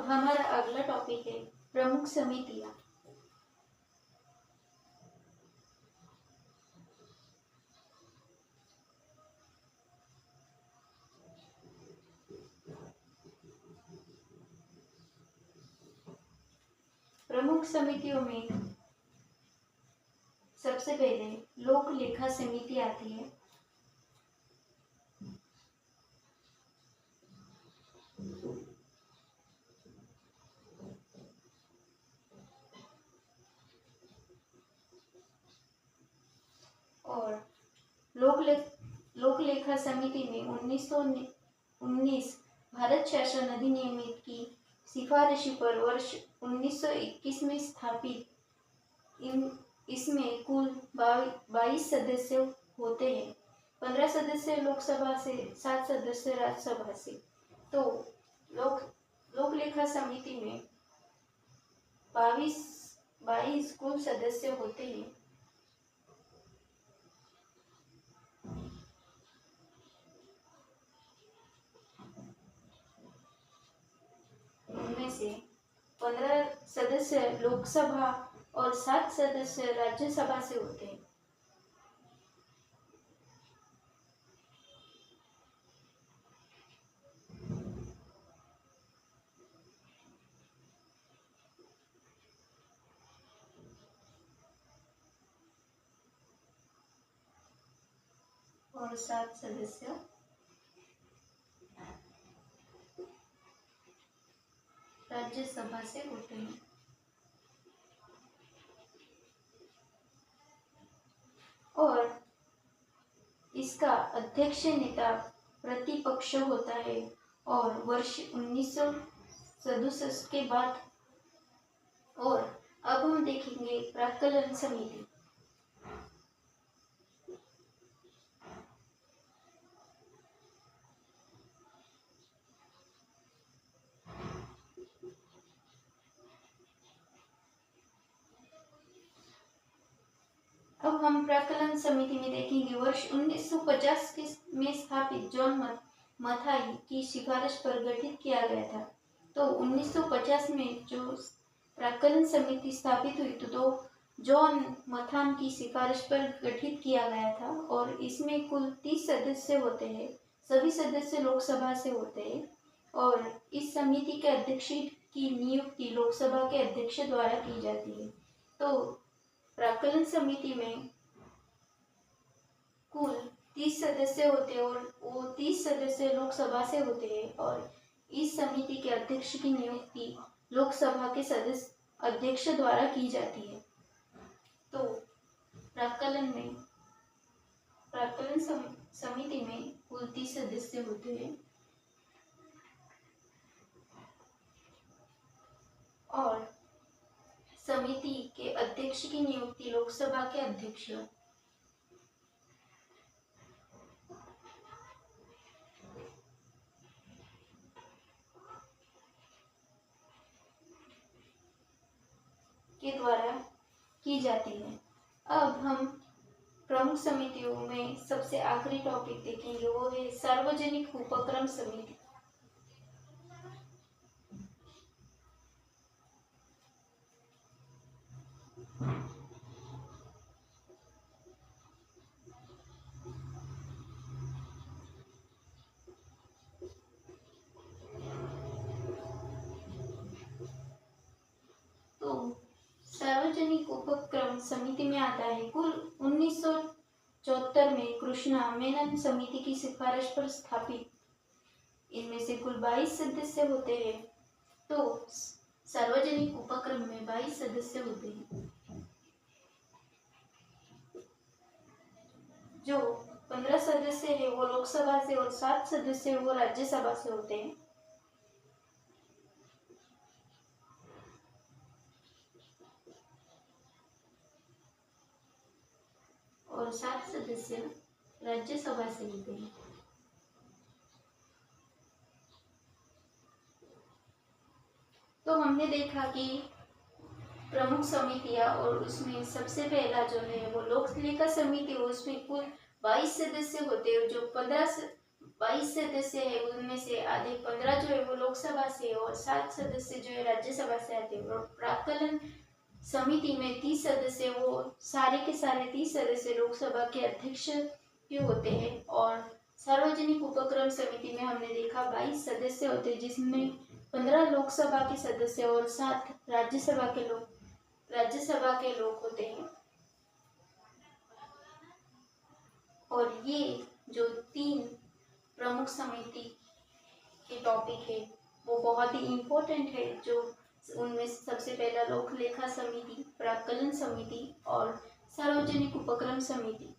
हमारा अगला टॉपिक है प्रमुख समितियां। प्रमुख समितियों में सबसे पहले लोक लेखा समिति आती है। और लोक लेखा समिति में 1919 भारत शासन अधिनियम की सिफारिशी पर वर्ष 1921 में स्थापित इसमें कुल 22 सदस्य होते हैं। 15 सदस्य लोकसभा से, 7 सदस्य राज्यसभा से। तो लोक लेखा समिति में 22 कुल सदस्य होते हैं। उनमें से 15 सदस्य लोकसभा और 7 सदस्य राज्यसभा से होते हैं। और 7 सदस्य राज्यसभा से होते हैं। और इसका अध्यक्ष नेता प्रतिपक्ष होता है। और वर्ष 1967 के बाद। और अब हम देखेंगे प्राक्कलन समिति। अब हम प्राक्कलन समिति में देखेंगे वर्ष 1950 में स्थापित जॉन मथाई की सिफारिश पर गठित किया गया था। तो 1950 में जो प्राक्कलन समिति स्थापित हुई तो जॉन मथान की सिफारिश पर गठित किया गया था। और इसमें कुल 30 सदस्य होते हैं। सभी सदस्य लोकसभा से होते हैं। और इस समिति के अध्यक्ष की नियुक्ति लोकसभा के अध्यक्ष द्वारा की जाती है। तो प्राक्कलन समिति में कुल 30 सदस्य होते हैं। और वो 30 सदस्य लोकसभा से होते हैं। और इस समिति के अध्यक्ष की नियुक्ति लोकसभा के सदस्य अध्यक्ष द्वारा की जाती है। तो प्राक्कलन समिति में कुल 30 सदस्य होते हैं। और समिति के अध्यक्ष की नियुक्ति लोकसभा के अध्यक्ष के द्वारा की जाती है। अब हम प्रमुख समितियों में सबसे आखिरी टॉपिक देखेंगे, वो है सार्वजनिक उपक्रम समिति। सार्वजनिक उपक्रम समिति में आता है कुल 1974 में कृष्णा मेनन समिति की सिफारिश पर स्थापित। इनमें से कुल 22 सदस्य होते हैं। तो सार्वजनिक उपक्रम में 22 सदस्य होते हैं। जो 15 सदस्य है वो लोकसभा से और 7 सदस्य वो राज्यसभा से होते हैं। और 7 सदस्य राज्यसभा से होते हैं। तो हमने देखा कि प्रमुख समितियां, और उसमें सबसे पहला जो है वो लोक लेखा समिति, उसमें कुल 22 सदस्य होते हैं। जो 22 सदस्य है, उनमें से आधे 15 जो है वो लोकसभा से और 7 सदस्य जो है राज्यसभा से आते हैं। और प्राक्कलन समिति में 30 सदस्य, वो सारे के सारे 30 सदस्य लोकसभा के अध्यक्ष के होते हैं। और सार्वजनिक उपक्रम समिति में हमने देखा 22 सदस्य होते हैं, जिसमें 15 लोकसभा के सदस्य और 7 राज्यसभा के लोग होते हैं। और ये जो 3 प्रमुख समिति के टॉपिक है वो बहुत ही इम्पोर्टेंट है। जो उनमें सबसे पहला लोक लेखा समिति, प्राक्कलन समिति और सार्वजनिक उपक्रम समिति।